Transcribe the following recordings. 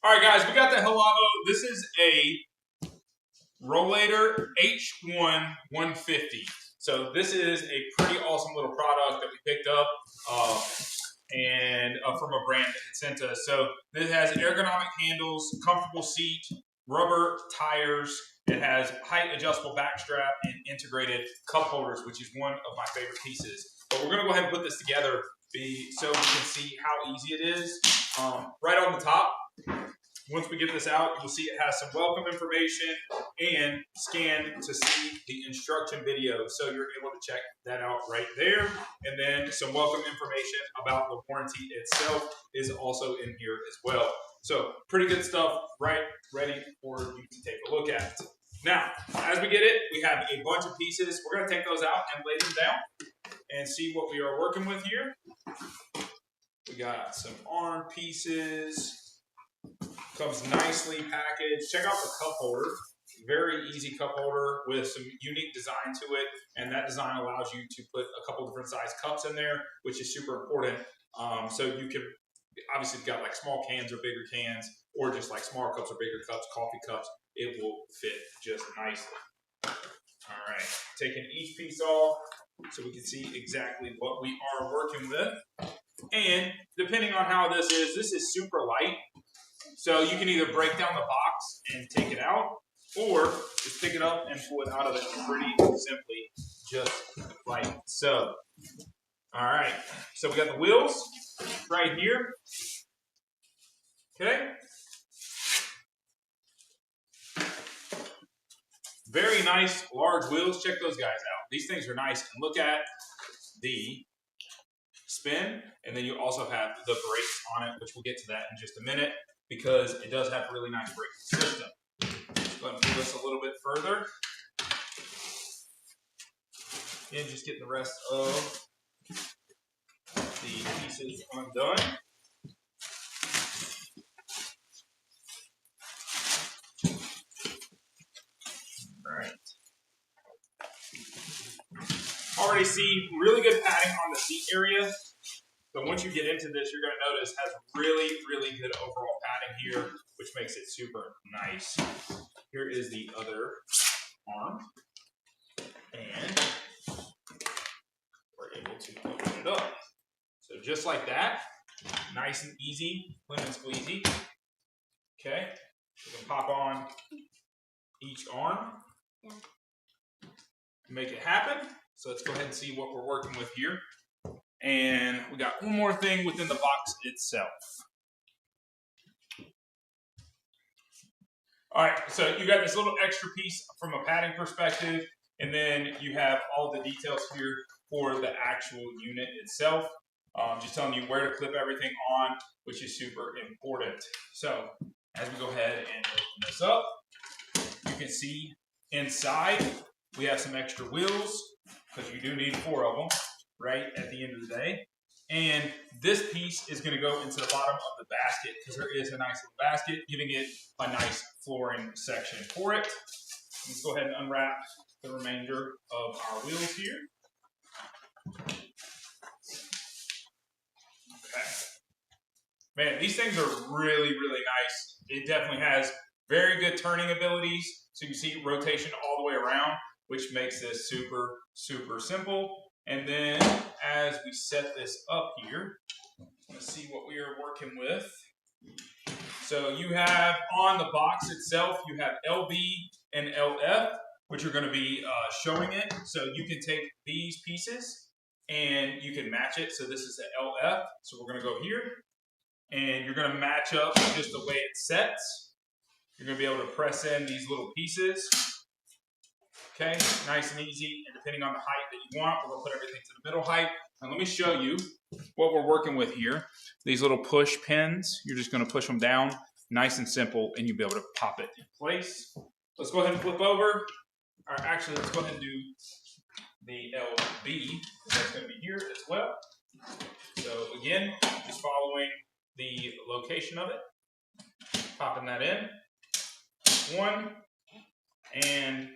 All right, guys, we got the Helavo. This is a Rollator H1 150. So this is a pretty awesome little product that we picked up from a brand that sent us. So this has ergonomic handles, comfortable seat, rubber tires. It has height adjustable back strap and integrated cup holders, which is one of my favorite pieces. But we're going to go ahead and put this together so we can see how easy it is. Right on the top, once we get this out, you'll see it has some welcome information and scan to see the instruction video. So you're able to check that out right there. And then some welcome information about the warranty itself is also in here as well. So pretty good stuff, right? Ready for you to take a look at. Now, as we get it, we have a bunch of pieces. We're going to take those out and lay them down and see what we are working with here. We got some arm pieces. Comes nicely packaged. Check out the cup holder. Very easy cup holder with some unique design to it. And that design allows you to put a couple different size cups in there, which is super important. So you can, obviously, if you've got like small cans or bigger cans, or just like smaller cups or bigger cups, coffee cups, it will fit just nicely. All right, taking each piece off so we can see exactly what we are working with. And depending on how this is super light. So you can either break down the box and take it out, or just pick it up and pull it out of it pretty simply, just like so. All right, so we got the wheels right here. Okay. Very nice, large wheels. Check those guys out. These things are nice. And look at the spin, and then you also have the brakes on it, which we'll get to that in just a minute, because it does have a really nice braking system. Let's go ahead and pull this a little bit further. And just get the rest of the pieces undone. All right. Already see really good padding on the seat area. So once you get into this, you're going to notice it has really, really good overall padding here, which makes it super nice. Here is the other arm. And we're able to open it up. So just like that, nice and easy, lemon squeezy. Okay, we can pop on each arm, make it happen. So let's go ahead and see what we're working with here. And we got one more thing within the box itself. All right, so you got this little extra piece from a padding perspective, and then you have all the details here for the actual unit itself. Just telling you where to clip everything on, which is super important. So as we go ahead and open this up, you can see inside we have some extra wheels, because you do need 4 of them, right, at the end of the day. And this piece is going to go into the bottom of the basket, because there is a nice little basket, giving it a nice flooring section for it. Let's go ahead and unwrap the remainder of our wheels here. Okay. Man, these things are really, really nice. It definitely has very good turning abilities. So you see rotation all the way around, which makes this super, super simple. And then as we set this up here, let's see what we are working with. So you have on the box itself, you have LB and LF, which are going to be showing it. So you can take these pieces and you can match it. So this is the LF. So we're going to go here, and you're going to match up just the way it sets. You're going to be able to press in these little pieces. Okay, nice and easy, and depending on the height that you want, we're going to put everything to the middle height. Now let me show you what we're working with here. These little push pins, you're just going to push them down, nice and simple, and you'll be able to pop it in place. Let's go ahead and flip over. Or actually, let's go ahead and do the LB, that's going to be here as well. So again, just following the location of it, popping that in. 1, and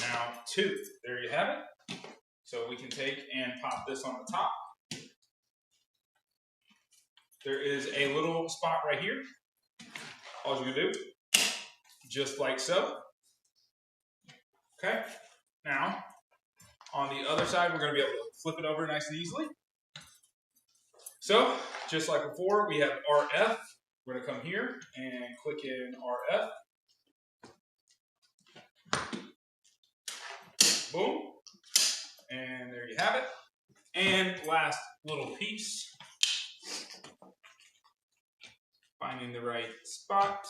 now 2. There you have it. So we can take and pop this on the top. There is a little spot right here. all you're gonna do, just like so. Okay, now on the other side, we're gonna be able to flip it over nice and easily. So, just like before, we have RF. We're gonna come here and click in RF. Boom. And there you have it. And last little piece. Finding the right spot.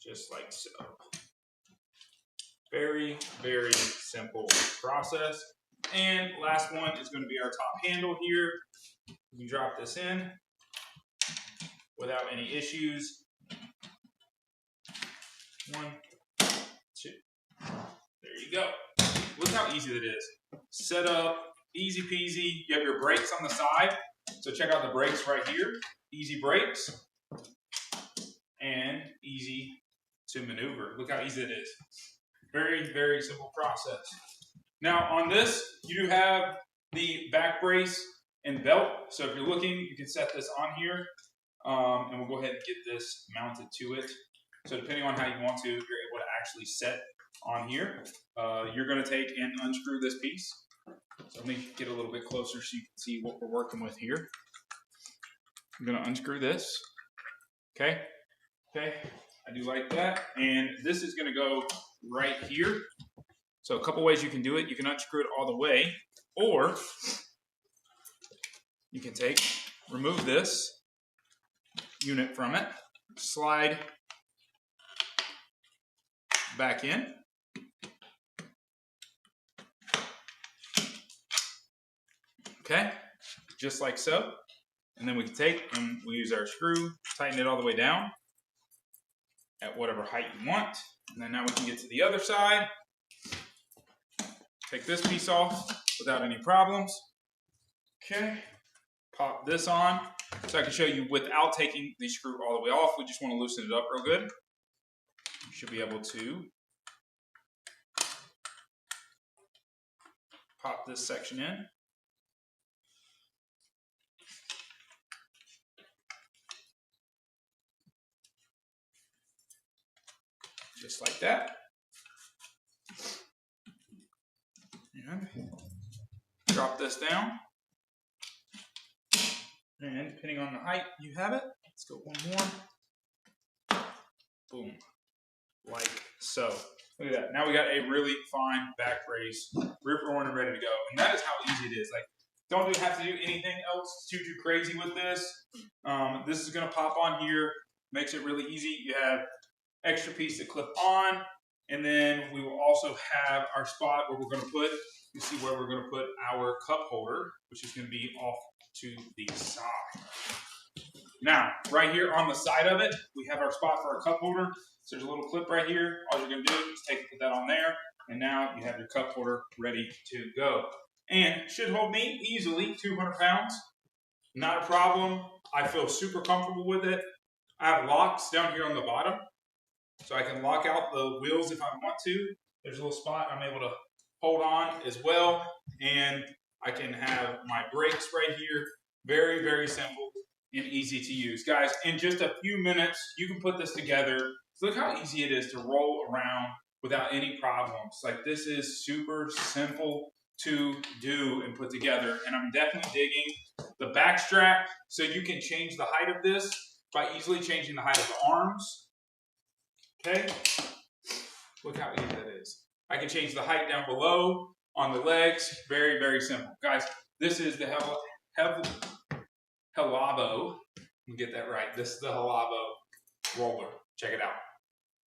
Just like so. Very, very simple process. And last one is going to be our top handle here. You can drop this in without any issues. 1, 2. There you go. Look how easy that is. Set up, easy peasy. You have your brakes on the side. So check out the brakes right here. Easy brakes. And easy to maneuver. Look how easy it is. Very, very simple process. Now on this, you do have the back brace and belt. So if you're looking, you can set this on here. And we'll go ahead and get this mounted to it. So depending on how you want to, you're able to actually set on here. You're going to take and unscrew this piece. So let me get a little bit closer so you can see what we're working with here. I'm going to unscrew this. Okay. Okay. I do like that. And this is going to go right here. So a couple ways you can do it. You can unscrew it all the way, or you can remove this unit from it, slide back in. Okay, just like so. And then we can take and we use our screw, tighten it all the way down at whatever height you want. And then now we can get to the other side. Take this piece off without any problems. Okay, pop this on. So I can show you without taking the screw all the way off. We just want to loosen it up real good. You should be able to pop this section in. Just like that. And drop this down. And depending on the height you have it, let's go one more. Boom. Like so. Look at that. Now we got a really fine back brace, rip roaring and ready to go. And that is how easy it is. Like, don't have to do anything else too crazy with this. This is going to pop on here. Makes it really easy. You have extra piece to clip on. And then we will also have our spot where we're going to put, you see where we're going to put our cup holder, which is going to be off to the side. Now, right here on the side of it, we have our spot for our cup holder. So there's a little clip right here. All you're going to do is put that on there. And now you have your cup holder ready to go. And it should hold me easily 200 pounds. Not a problem. I feel super comfortable with it. I have locks down here on the bottom. So I can lock out the wheels if I want to. There's a little spot I'm able to hold on as well. And I can have my brakes right here. Very, very simple and easy to use. Guys, in just a few minutes, you can put this together. Look how easy it is to roll around without any problems. Like, this is super simple to do and put together. And I'm definitely digging the back strap. So you can change the height of this by easily changing the height of the arms. Okay, look how easy that is. I can change the height down below on the legs. Very, very simple. Guys, this is the Helavo. Let me get that right. This is the Helavo roller. Check it out.